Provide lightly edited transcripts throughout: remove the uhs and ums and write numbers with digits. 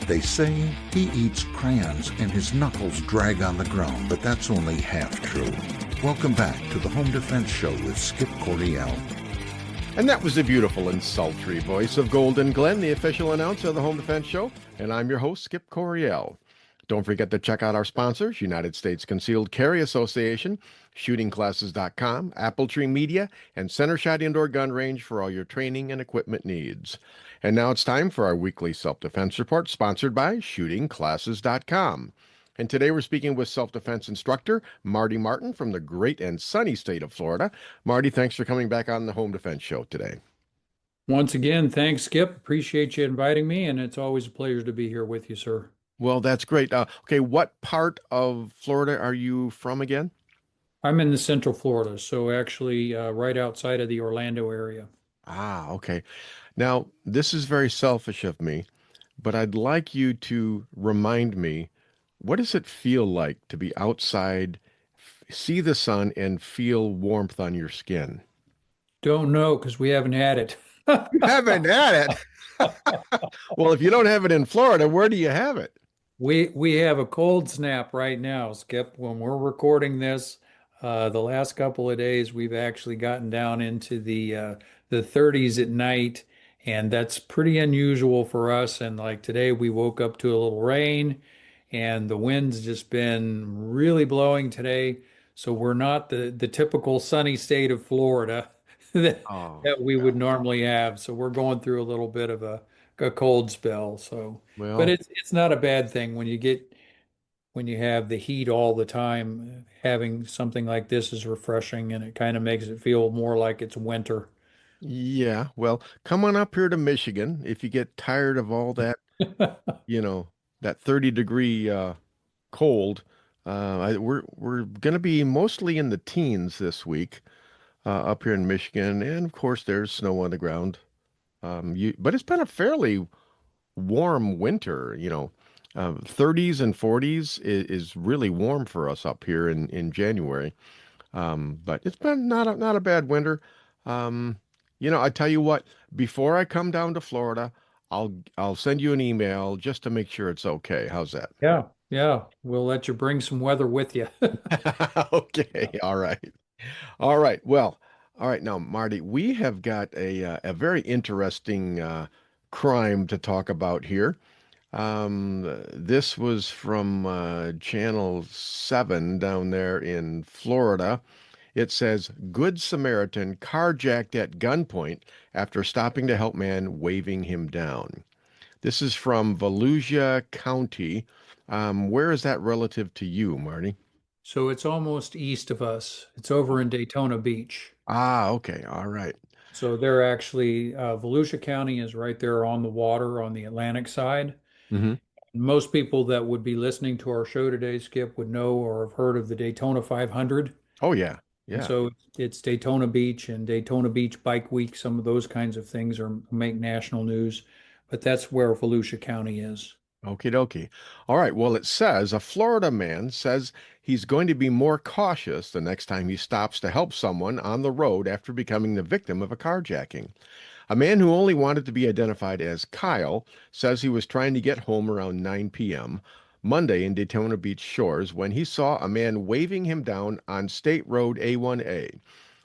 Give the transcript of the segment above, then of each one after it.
They say he eats crayons and his knuckles drag on the ground, but that's only half true. Welcome back to the Home Defense Show with Skip Coryell. And that was the beautiful and sultry voice of Golden Glenn, the official announcer of the Home Defense Show. And I'm your host, Skip Coryell. Don't forget to check out our sponsors, United States Concealed Carry Association, shootingclasses.com, Apple Tree Media, and Center Shot Indoor Gun Range for all your training and equipment needs. And now it's time for our weekly self-defense report, sponsored by shootingclasses.com. And today we're speaking with self-defense instructor Marty Martin from the great and sunny state of Florida. Marty, thanks for coming back on the Home Defense Show today. Once again, thanks, Skip. Appreciate you inviting me, and it's always a pleasure to be here with you, sir. Well, that's great. Okay, what part of Florida are you from again? I'm in the Central Florida, so actually right outside of the Orlando area. Ah, okay. Now, this is very selfish of me, but I'd like you to remind me, what does it feel like to be outside, see the sun, and feel warmth on your skin? Don't know because we haven't had it. You haven't had it? Well, if you don't have it in Florida, where do you have it? We have a cold snap right now, Skip. When we're recording this, the last couple of days, we've actually gotten down into the 30s at night, and that's pretty unusual for us. And like today, we woke up to a little rain, and the wind's just been really blowing today. So we're not the typical sunny state of Florida that, Oh, that we would normally have. So we're going through a little bit of a cold spell. So, but well, it's not a bad thing when you have the heat all the time. Having something like this is refreshing, and it kind of makes it feel more like it's winter. yeah. Well, come on up here to Michigan if you get tired of all that, you know, that 30-degree cold. We're going to be mostly in the teens this week up here in Michigan, and of course there's snow on the ground. But it's been a fairly warm winter, 30s and 40s is really warm for us up here in January. But it's been not a bad winter. I tell you what, before I come down to Florida, I'll send you an email just to make sure it's okay. How's that? Yeah, yeah. We'll let you bring some weather with you. Okay, all right. All right. Well, all right. Now, Marty, we have got a very interesting crime to talk about here. This was from Channel 7 down there in Florida. It says, Good Samaritan carjacked at gunpoint after stopping to help man waving him down. This is from Volusia County. Where is that relative to you, Marty? So it's almost east of us. It's over in Daytona Beach. Ah, okay. All right. So they're actually, Volusia County is right there on the water on the Atlantic side. Hmm. Most people that would be listening to our show today, Skip, would know or have heard of the Daytona 500. Oh, yeah. And Yeah. so it's Daytona Beach and Daytona Beach Bike Week. Some of those kinds of things are make national news, but that's where Volusia County is. Okie dokie. All right. Well, it says a Florida man says he's going to be more cautious the next time he stops to help someone on the road after becoming the victim of a carjacking. A man who only wanted to be identified as Kyle says he was trying to get home around 9 p.m. Monday in Daytona Beach shores when he saw a man waving him down on State Road A1A.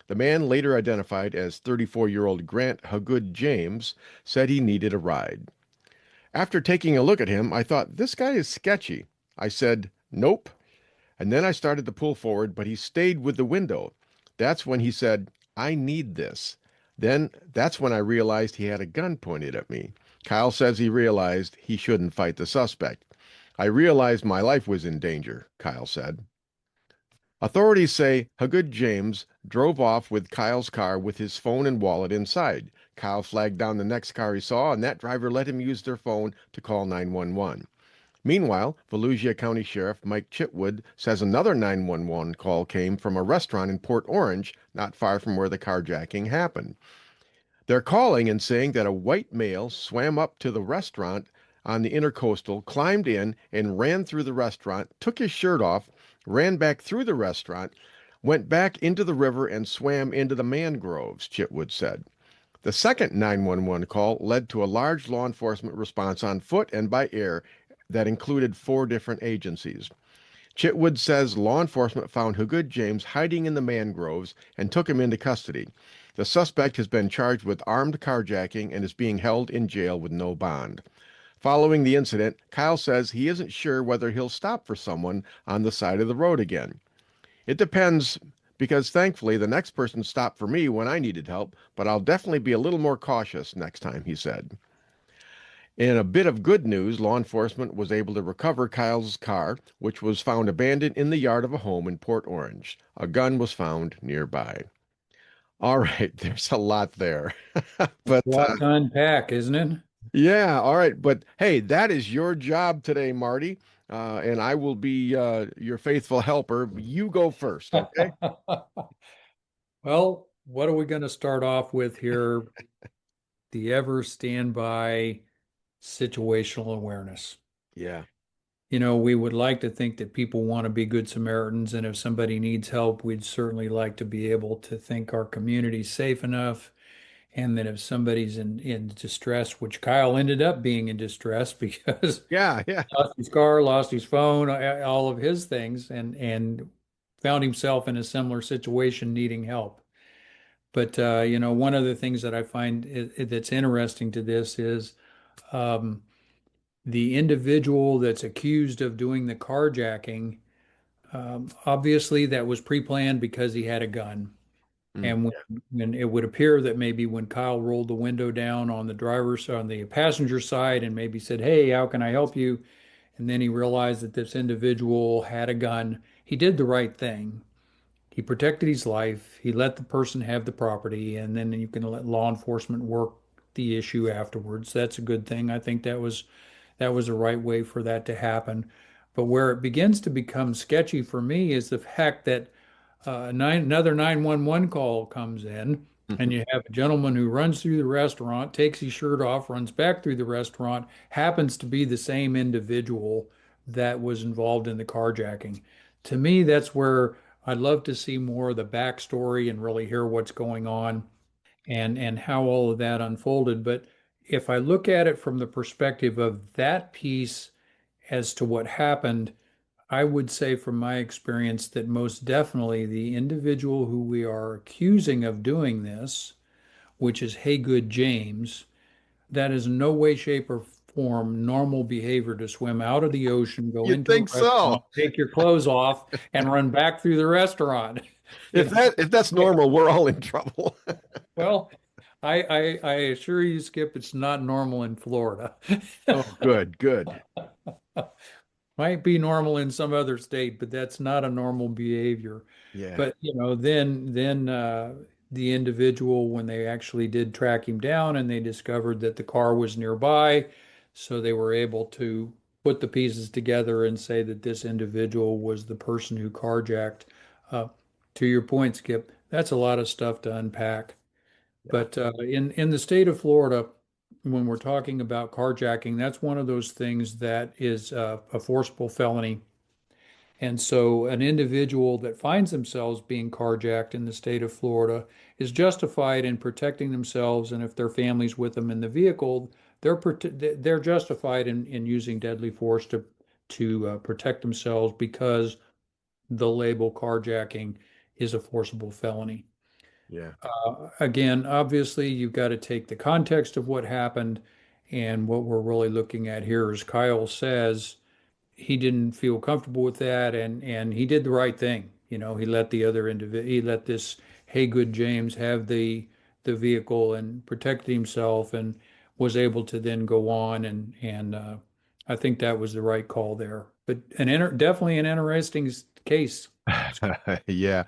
The man, later identified as 34-year-old Grant Hagood James, said he needed a ride. After taking a look at him, I thought, this guy is sketchy. I said, nope. And then I started to pull forward, but he stayed with the window. That's when he said, I need this. Then that's when I realized he had a gun pointed at me. Kyle says he realized he shouldn't fight the suspect. I realized my life was in danger, Kyle said. Authorities say Hagood James drove off with Kyle's car with his phone and wallet inside. Kyle flagged down the next car he saw, and that driver let him use their phone to call 911. Meanwhile, Volusia County Sheriff Mike Chitwood says another 911 call came from a restaurant in Port Orange, not far from where the carjacking happened. They're calling and saying that a white male swam up to the restaurant on the intercoastal, climbed in, and ran through the restaurant, took his shirt off, ran back through the restaurant, went back into the river, and swam into the mangroves, Chitwood said. The second 911 call led to a large law enforcement response on foot and by air that included four different agencies. Chitwood says law enforcement found Hagood James hiding in the mangroves and took him into custody. The suspect has been charged with armed carjacking and is being held in jail with no bond. Following the incident, Kyle says he isn't sure whether he'll stop for someone on the side of the road again. It depends because thankfully the next person stopped for me when I needed help, but I'll definitely be a little more cautious next time, he said. In a bit of good news, law enforcement was able to recover Kyle's car, which was found abandoned in the yard of a home in Port Orange. A gun was found nearby. All right, there's a lot there. But A lot to unpack, isn't it? yeah, all right. But hey, that is your job today, Marty. And I will be your faithful helper. You go first, okay? Well, what are we going to start off with here? The ever standby situational awareness. Yeah. We would like to think that people want to be good Samaritans, and if somebody needs help, we'd certainly like to be able to think our community's safe enough, and that if somebody's in distress, which Kyle ended up being in distress because Yeah, yeah. lost his car, lost his phone, all of his things, and found himself in a similar situation needing help. But one of the things that I find that's interesting to this is um, the individual that's accused of doing the carjacking. Obviously, that was pre-planned because he had a gun. Mm, And when it would appear that maybe when Kyle rolled the window down on the passenger side and maybe said, "Hey, how can I help you?" And then he realized that this individual had a gun, he did the right thing. He protected his life. He let the person have the property, and then you can let law enforcement work the issue afterwards. That's a good thing. I think that was the right way for that to happen. But where it begins to become sketchy for me is the fact that another 911 call comes in, and mhm. you have a gentleman who runs through the restaurant, takes his shirt off, runs back through the restaurant, happens to be the same individual that was involved in the carjacking. To me, that's where I'd love to see more of the backstory and really hear what's going on and how all of that unfolded. But if I look at it from the perspective of that piece as to what happened, I would say from my experience that most definitely the individual who we are accusing of doing this, which is Haygood James, that is in no way, shape, or form normal behavior to swim out of the ocean, go You into a think so? restaurant, take your clothes off, and run back through the restaurant. You If that's know, normal, we're all in trouble. well, I assure you, Skip, it's not normal in Florida. Oh, good, good. Might be normal in some other state, but that's not a normal behavior. Yeah, But then the individual, when they actually did track him down and they discovered that the car was nearby, so they were able to put the pieces together and say that this individual was the person who carjacked. Uh, to your point, Skip, that's a lot of stuff to unpack. yeah, But in the state of Florida, when we're talking about carjacking, that's one of those things that is a forcible felony. And so an individual that finds themselves being carjacked in the state of Florida is justified in protecting themselves, and if their family's with them in the vehicle, they're justified in using deadly force to protect themselves because the label carjacking is a forcible felony. yeah. Again, obviously, you've got to take the context of what happened. And what we're really looking at here is Kyle says he didn't feel comfortable with that, and he did the right thing. He let he let this Haygood James have the vehicle and protected himself, and was able to then go on and I think that was the right call there. But definitely an interesting case. Yeah.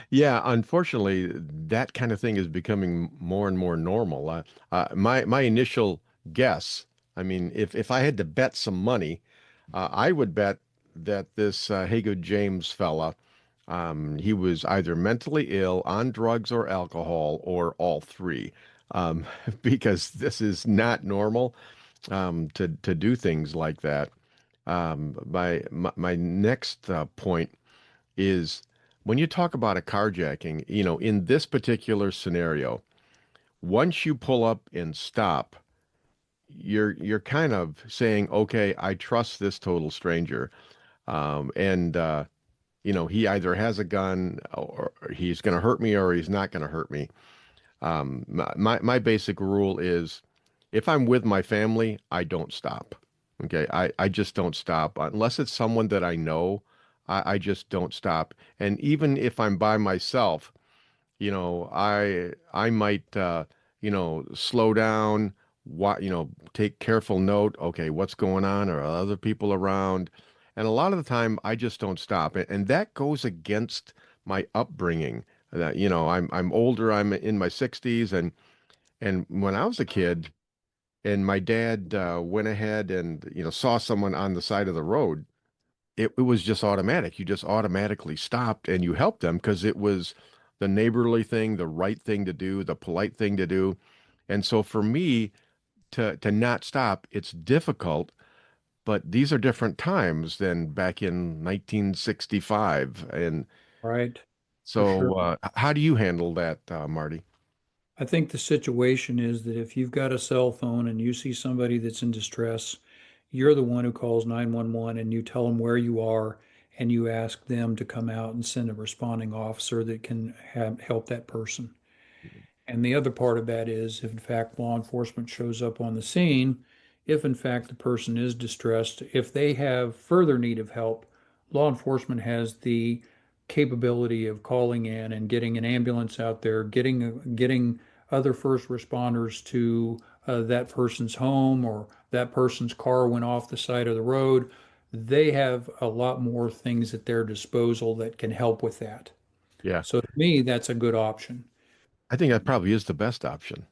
Yeah, unfortunately, that kind of thing is becoming more and more normal. My initial guess, I mean, if I had to bet some money, I would bet that this Haygood James fella, he was either mentally ill, on drugs or alcohol, or all three, um, because this is not normal to do things like that. My next point is when you talk about a carjacking, in this particular scenario, once you pull up and stop, you're kind of saying, okay, I trust this total stranger. And he either has a gun or he's going to hurt me or he's not going to hurt me. My basic rule is if I'm with my family, I don't stop. Okay. I just don't stop unless it's someone that I know. I just don't stop. And even if I'm by myself, I might slow down, take careful note. Okay, what's going on? Are other people around? And a lot of the time, I just don't stop, and that goes against my upbringing. That I'm older. I'm in my 60s, and when I was a kid, and my dad went ahead and saw someone on the side of the road, it was just automatic. You just automatically stopped and you helped them because it was the neighborly thing, the right thing to do, the polite thing to do. And so for me to not stop, it's difficult, but these are different times than back in 1965. And Right. For so sure. how do you handle that, Marty? I think the situation is that if you've got a cell phone and you see somebody that's in distress, you're the one who calls 911 and you tell them where you are and you ask them to come out and send a responding officer that can help that person. And the other part of that is if in fact law enforcement shows up on the scene, if in fact the person is distressed, if they have further need of help, law enforcement has the capability of calling in and getting an ambulance out there, getting other first responders to that person's home or that person's car went off the side of the road. They have a lot more things at their disposal that can help with that. Yeah, So to me, that's a good option. I think that probably is the best option.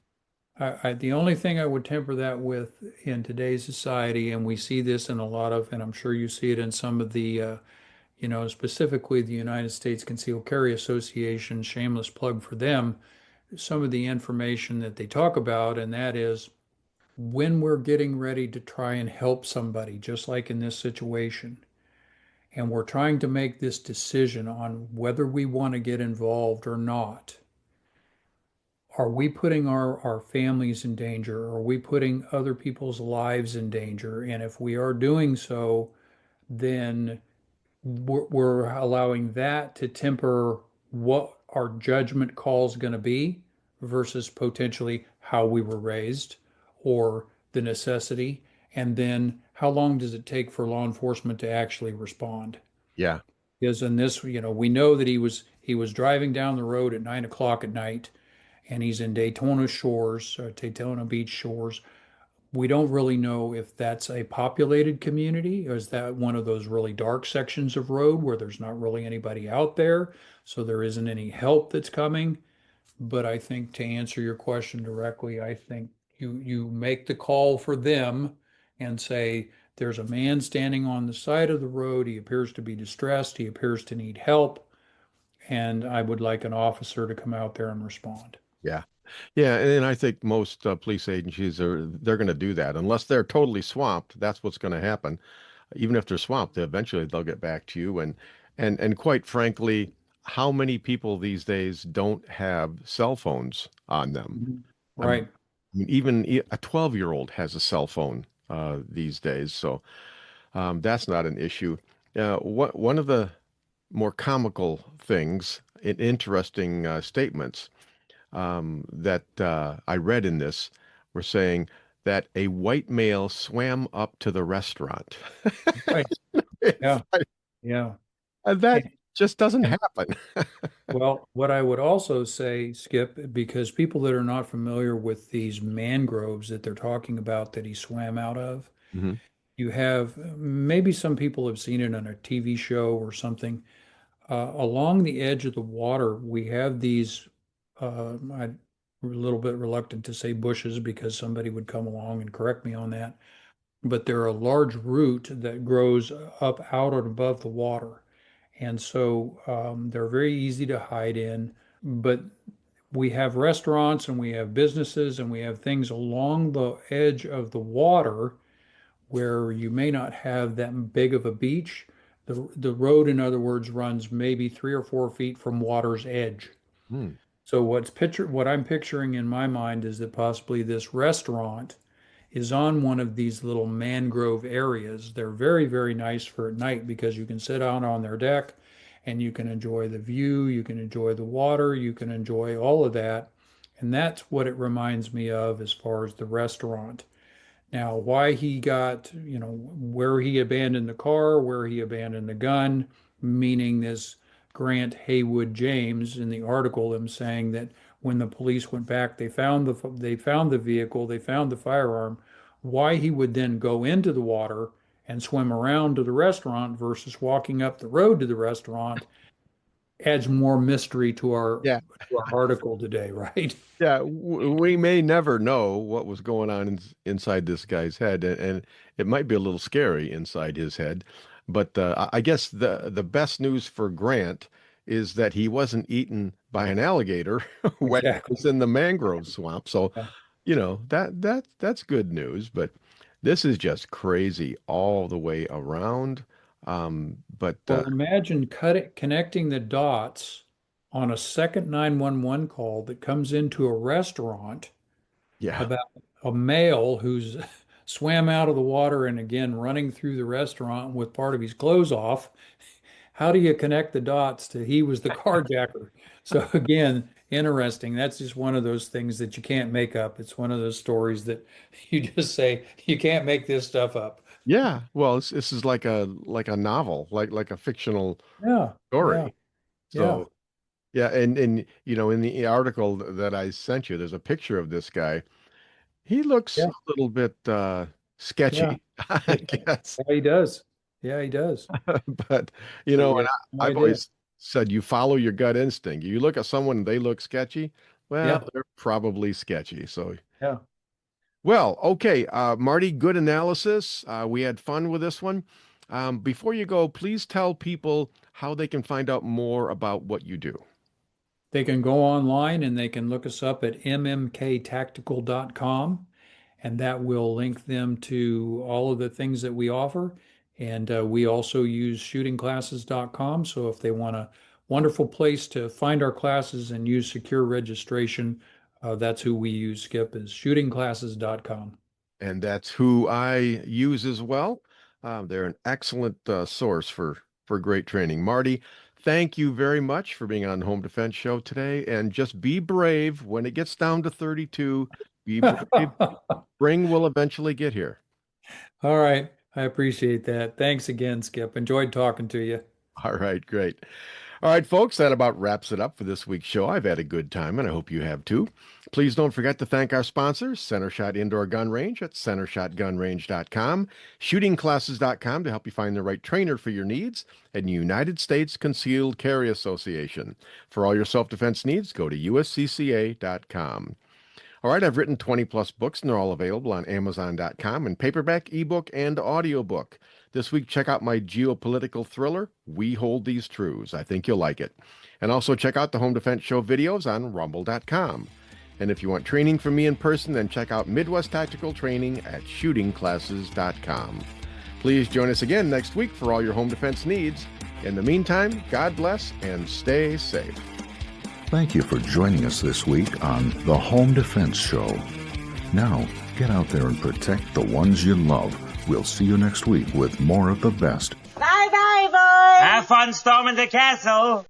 The only thing I would temper that with in today's society, and we see this in a lot of, and I'm sure you see it in some of the, specifically the United States Concealed Carry Association, shameless plug for them, some of the information that they talk about, and that is when we're getting ready to try and help somebody, just like in this situation, and we're trying to make this decision on whether we want to get involved or not. Are we putting our families in danger? Are we putting other people's lives in danger? And if we are doing so, then we're allowing that to temper what our judgment call is going to be versus potentially how we were raised or the necessity. And then how long does it take for law enforcement to actually respond? Yeah, Because in this, we know that he was driving down the road at 9 o'clock at night and he's in Daytona Shores, Daytona Beach Shores. We don't really know if that's a populated community or is that one of those really dark sections of road where there's not really anybody out there, so there isn't any help that's coming. But I think to answer your question directly, I think you make the call for them and say, there's a man standing on the side of the road. He appears to be distressed. He appears to need help. And I would like an officer to come out there and respond. yeah. Yeah, and I think most police agencies they're going to do that unless they're totally swamped. That's what's going to happen. Even if they're swamped, eventually they'll get back to you. And quite frankly, how many people these days don't have cell phones on them? Mhm. I'm, Right. I mean, even a 12-year-old has a cell phone these days, so that's not an issue. One of the more comical things, interesting statements that I read in this were saying that a white male swam up to the restaurant. Right. It's Yeah. Yeah. that And, just doesn't and happen. well, what I would also say, Skip, because people that are not familiar with these mangroves that they're talking about that he swam out of, Hmm. you have maybe some people have seen it on a TV show or something. Along the edge of the water, we have these, I'm a little bit reluctant to say bushes because somebody would come along and correct me on that, but they're a large root that grows up out and above the water. And so they're very easy to hide in. But we have restaurants and we have businesses and we have things along the edge of the water where you may not have that big of a beach. The road, in other words, runs maybe 3 or 4 feet from water's edge. Hmm. So what I'm picturing in my mind is that possibly this restaurant is on one of these little mangrove areas. They're very, very nice for at night because you can sit out on their deck and you can enjoy the view, you can enjoy the water, you can enjoy all of that. And that's what it reminds me of as far as the restaurant. Now, why he got, where he abandoned the car, where he abandoned the gun, meaning this Grant Haywood James in the article, him saying that when the police went back, they found the vehicle, they found the firearm. Why he would then go into the water and swim around to the restaurant versus walking up the road to the restaurant adds more mystery to Yeah. our article today, right? Yeah, we may never know what was going on inside this guy's head, and it might be a little scary inside his head. But I guess the best news for Grant is that he wasn't eaten by an alligator when he Exactly. was in the mangrove swamp. So, Yeah. that's good news. But this is just crazy all the way around. But Well, imagine connecting the dots on a second 911 call that comes into a restaurant yeah, about a male who's swam out of the water and again running through the restaurant with part of his clothes off. How do you connect the dots to he was the carjacker? So again, interesting. That's just one of those things that you can't make up. It's one of those stories that you just say you can't make this stuff up. yeah. Well, this is like a novel, like a fictional Yeah, yeah, story. yeah, So yeah, and in the article that I sent you, there's a picture of this guy. He looks yeah, a little bit yeah. sketchy, I Yeah, guess. he does. Yeah, he does. But But you and have no I've idea. always said you follow your gut instinct. You look at someone and they look sketchy, well, Yeah, they're probably sketchy. So, yeah. well, okay, Marty, good analysis. We had fun with this one. Before you go, please tell people how they can find out more about what you do. They can go online and they can look us up at mmktactical.com, and that will link them to all of the things that we offer. And we also use shootingclasses.com. So if they want a wonderful place to find our classes and use secure registration, that's who we use, Skip, is shootingclasses.com. And that's who I use as well. They're an excellent source for great training. Marty, thank you very much for being on the Home Defense Show today. And just be brave when it gets down to 32. Be brave. Spring will eventually get here. All right. I appreciate that. Thanks again, Skip. Enjoyed talking to you. All right, great. All right, folks, that about wraps it up for this week's show. I've had a good time, and I hope you have too. Please don't forget to thank our sponsors, Center Shot Indoor Gun Range at centershotgunrange.com, shootingclasses.com to help you find the right trainer for your needs, and United States Concealed Carry Association. For all your self-defense needs, go to uscca.com. All right, I've written 20 plus books, and they're all available on Amazon.com in paperback, ebook, and audiobook. This week, check out my geopolitical thriller, We Hold These Truths. I think you'll like it. And also check out the Home Defense Show videos on rumble.com. And if you want training from me in person, then check out Midwest Tactical Training at shootingclasses.com. Please join us again next week for all your home defense needs. In the meantime, God bless and stay safe. Thank you for joining us this week on the Home Defense Show. Now, get out there and protect the ones you love. We'll see you next week with more of the best. Bye-bye, boys! Have fun storming the castle!